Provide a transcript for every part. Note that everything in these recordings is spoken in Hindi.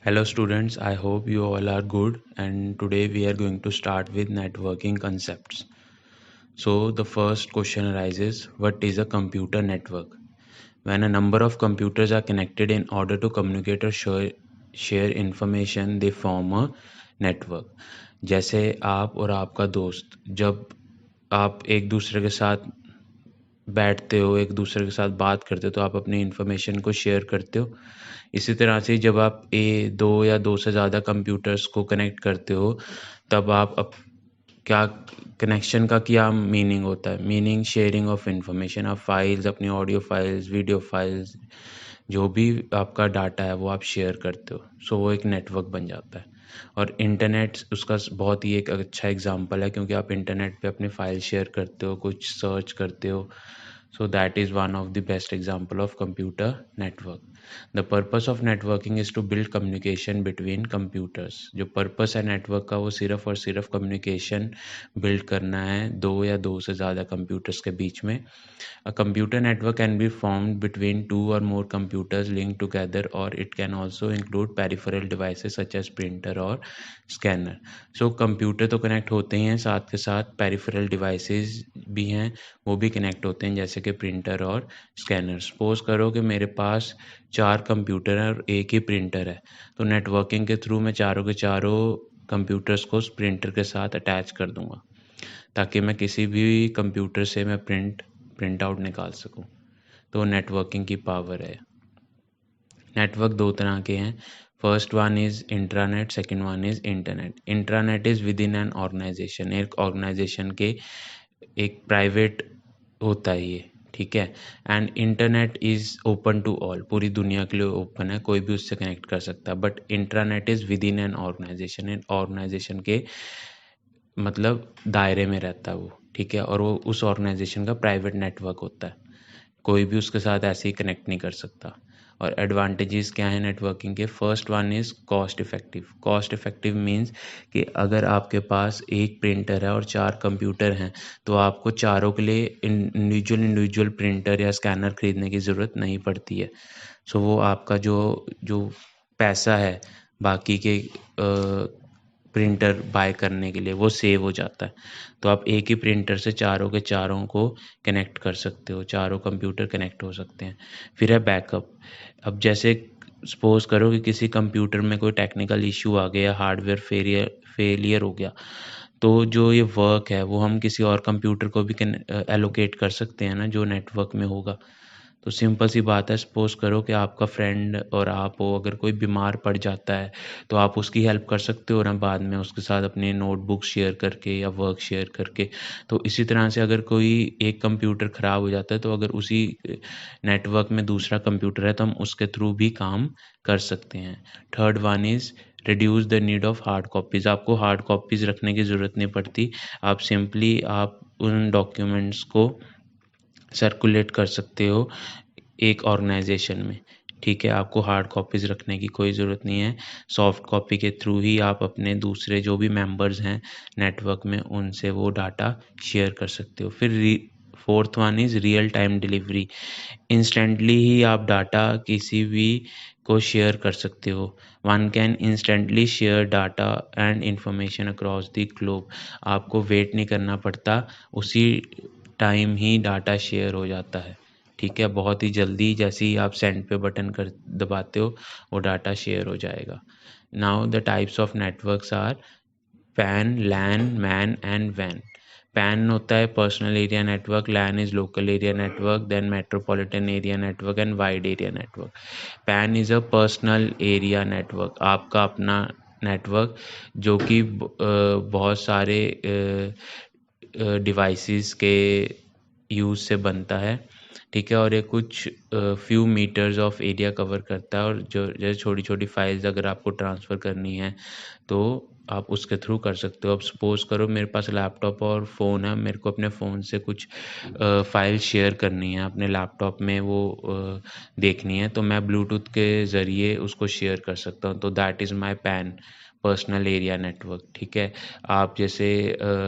Hello students, I hope you all are good and today we are going to start with networking concepts. So the first question arises, what is a computer network? When a number of computers are connected in order to communicate or share information, they form a network. जैसे आप और आपका दोस्त जब आप एक दूसरे के साथ बैठते हो, एक दूसरे के साथ बात करते हो तो आप अपनी इन्फॉर्मेशन को शेयर करते हो। इसी तरह से जब आप दो या दो से ज़्यादा कंप्यूटर्स को कनेक्ट करते हो तब आप क्या कनेक्शन का क्या मीनिंग होता है? Meaning sharing of information. आप फाइल्स, अपनी ऑडियो फाइल्स, वीडियो फाइल्स, जो भी आपका डाटा है वो आप शेयर करते हो। सो वो एक नेटवर्क बन जाता है। और इंटरनेट उसका बहुत ही एक अच्छा एग्जांपल है, क्योंकि आप इंटरनेट पे अपनी फाइल शेयर करते हो, कुछ सर्च करते हो। So that is one of the best example of computer network. The purpose of networking is to build communication between computers. जो purpose है network का वो सिर्फ और सिर्फ communication build करना है दो या दो से ज़्यादा computers के बीच में. A computer network can be formed between two or more computers linked together, or it can also include peripheral devices such as printer और scanner. So computer तो connect होते ही हैं, साथ के साथ peripheral devices भी हैं, वो भी कनेक्ट होते हैं, जैसे कि प्रिंटर और स्कैनर। सपोज करो कि मेरे पास 4 कंप्यूटर है और एक ही प्रिंटर है, तो नेटवर्किंग के थ्रू मैं चारों के चारों कंप्यूटर्स को उस प्रिंटर के साथ अटैच कर दूंगा, ताकि मैं किसी भी कंप्यूटर से मैं प्रिंट आउट निकाल सकूं। तो नेटवर्किंग की पावर है। नेटवर्क दो तरह के हैं। First one is intranet, second one is internet. Intranet is within an organization. एक ऑर्गेनाइजेशन के एक प्राइवेट होता है ये, ठीक है। And internet is open to all, पूरी दुनिया के लिए ओपन है, कोई भी उससे कनेक्ट कर सकता है। But intranet is within an organization, इन ऑर्गेनाइजेशन के मतलब दायरे में रहता है वो, ठीक है। और वो उस ऑर्गेनाइजेशन का प्राइवेट नेटवर्क होता है, कोई भी उसके साथ ऐसे ही कनेक्ट नहीं कर सकता। और एडवांटेजेस क्या है नेटवर्किंग के? First one is cost effective. Cost effective means कि अगर आपके पास एक प्रिंटर है और 4 कंप्यूटर हैं, तो आपको चारों के लिए इंडिविजुअल प्रिंटर या स्कैनर खरीदने की ज़रूरत नहीं पड़ती है। सो वो आपका जो जो पैसा है बाकी के प्रिंटर बाय करने के लिए, वो सेव हो जाता है। तो आप एक ही प्रिंटर से चारों के चारों को कनेक्ट कर सकते हो, चारों कंप्यूटर कनेक्ट हो सकते हैं। फिर है बैकअप। अब जैसे सपोज करो कि किसी कंप्यूटर में कोई टेक्निकल इशू आ गया, हार्डवेयर फेलियर हो गया, तो जो ये वर्क है वो हम किसी और कंप्यूटर को भी एलोकेट कर सकते हैं ना, जो नेटवर्क में होगा। तो सिंपल सी बात है, सपोज करो कि आपका फ्रेंड और आप हो, अगर कोई बीमार पड़ जाता है तो आप उसकी हेल्प कर सकते हो ना, बाद में उसके साथ अपने नोटबुक शेयर करके या वर्क शेयर करके। तो इसी तरह से अगर कोई एक कंप्यूटर ख़राब हो जाता है, तो अगर उसी नेटवर्क में दूसरा कंप्यूटर है तो हम उसके थ्रू भी काम कर सकते हैं। Third one is reduce the need of hard copies. आपको हार्ड कॉपीज़ रखने की ज़रूरत नहीं पड़ती। आप सिंपली आप उन डॉक्यूमेंट्स को सर्कुलेट कर सकते हो एक ऑर्गेनाइजेशन में, ठीक है। आपको हार्ड कॉपीज़ रखने की कोई ज़रूरत नहीं है। सॉफ्ट कॉपी के थ्रू ही आप अपने दूसरे जो भी मेंबर्स हैं नेटवर्क में, उनसे वो डाटा शेयर कर सकते हो। फिर fourth one is real time delivery. Instantly ही आप डाटा किसी भी को शेयर कर सकते हो। One can instantly share data and information across the globe. आपको वेट नहीं करना पड़ता, उसी टाइम ही डाटा शेयर हो जाता है, ठीक है। बहुत ही जल्दी, जैसे ही आप सेंड पे बटन कर दबाते हो वो डाटा शेयर हो जाएगा। Now the types of networks are PAN, LAN, MAN and वैन। पैन होता है personal area network, LAN is local area network, then metropolitan area network and wide area network. PAN is a personal area network, आपका अपना नेटवर्क जो कि बहुत सारे डिवाइसेस के यूज़ से बनता है, ठीक है। और ये कुछ few meters of area cover करता है, और जो जैसे छोटी छोटी फाइल्स अगर आपको ट्रांसफ़र करनी है तो आप उसके थ्रू कर सकते हो। अब सपोज़ करो मेरे पास लैपटॉप और फ़ोन है, मेरे को अपने फ़ोन से कुछ फ़ाइल शेयर करनी है, अपने लैपटॉप में वो देखनी है, तो मैं ब्लूटूथ के ज़रिए उसको शेयर कर सकता हूँ। तो that is my pan, personal area network, ठीक है। आप जैसे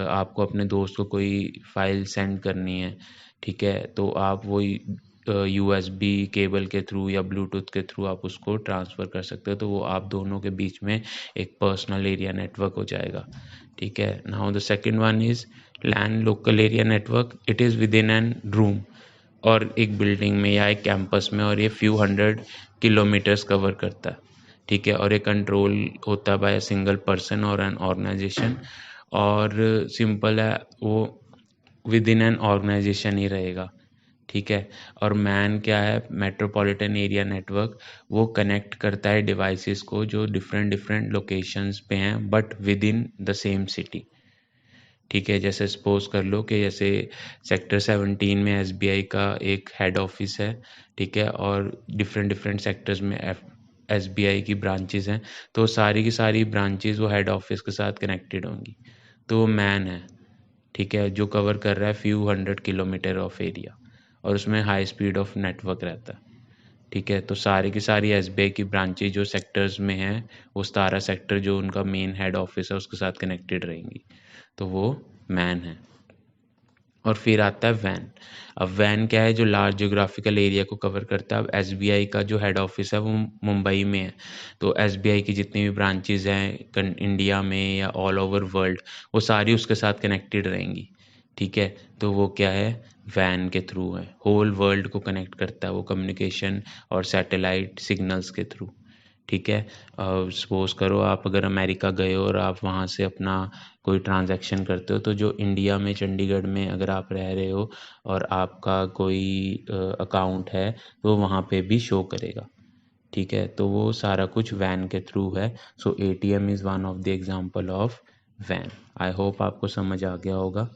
आपको अपने दोस्त को कोई फ़ाइल सेंड करनी है, ठीक है, तो आप वही USB केबल के थ्रू या ब्लूटूथ के थ्रू आप उसको ट्रांसफ़र कर सकते हो, तो वो आप दोनों के बीच में एक पर्सनल एरिया नेटवर्क हो जाएगा। ठीक है, now the second one is LAN local area network. It is within an room और एक बिल्डिंग में या एक कैंपस में, और ये फ्यू 100 किलोमीटर्स कवर करता है। ठीक है, और ये कंट्रोल होता है बाय अ सिंगल पर्सन और एन ऑर्गेनाइजेशन, और सिंपल है, वो विद इन एन ऑर्गेनाइजेशन ही रहेगा। ठीक है, और मैन क्या है, मेट्रोपॉलिटन एरिया नेटवर्क, वो कनेक्ट करता है डिवाइसेस को जो डिफरेंट डिफरेंट लोकेशंस पे हैं but with in the same city. ठीक है, जैसे सपोज कर लो कि जैसे सेक्टर 17 में SBI का एक हेड ऑफिस है। ठीक है, और डिफरेंट डिफरेंट सेक्टर्स में SBI की ब्रांचेस हैं, तो सारी की सारी ब्रांचेस वो हेड ऑफिस के साथ कनेक्टेड होंगी, तो वो मैन है। ठीक है, जो कवर कर रहा है फ्यू 100 किलोमीटर ऑफ एरिया, और उसमें हाई स्पीड ऑफ नेटवर्क रहता है। ठीक है, तो सारी की सारी SBI की ब्रांचेज जो सेक्टर्स में हैं, वो 17 सेक्टर जो उनका मेन हेड ऑफिस है उसके साथ कनेक्टेड रहेंगी, तो वो मैन है। और फिर आता है वैन। अब वैन क्या है, जो लार्ज ज्योग्राफिकल एरिया को कवर करता है। अब SBI का जो हेड ऑफिस है वो मुंबई में है, तो SBI की जितनी भी ब्रांचेज हैं इंडिया में या ऑल ओवर वर्ल्ड, वो सारी उसके साथ कनेक्टेड रहेंगी। ठीक है, तो वो क्या है, वैन के थ्रू है, होल वर्ल्ड को कनेक्ट करता है वो कम्युनिकेशन और सैटेलाइट सिग्नल्स के थ्रू। ठीक है, सपोज़ करो आप अगर अमेरिका गए हो और आप वहाँ से अपना कोई ट्रांजैक्शन करते हो, तो जो इंडिया में चंडीगढ़ में अगर आप रह रहे हो और आपका कोई अकाउंट है, तो वहाँ पे भी शो करेगा। ठीक है, तो वो सारा कुछ वैन के थ्रू है। So ATM is one of the example of वैन। आई होप आपको समझ आ गया होगा।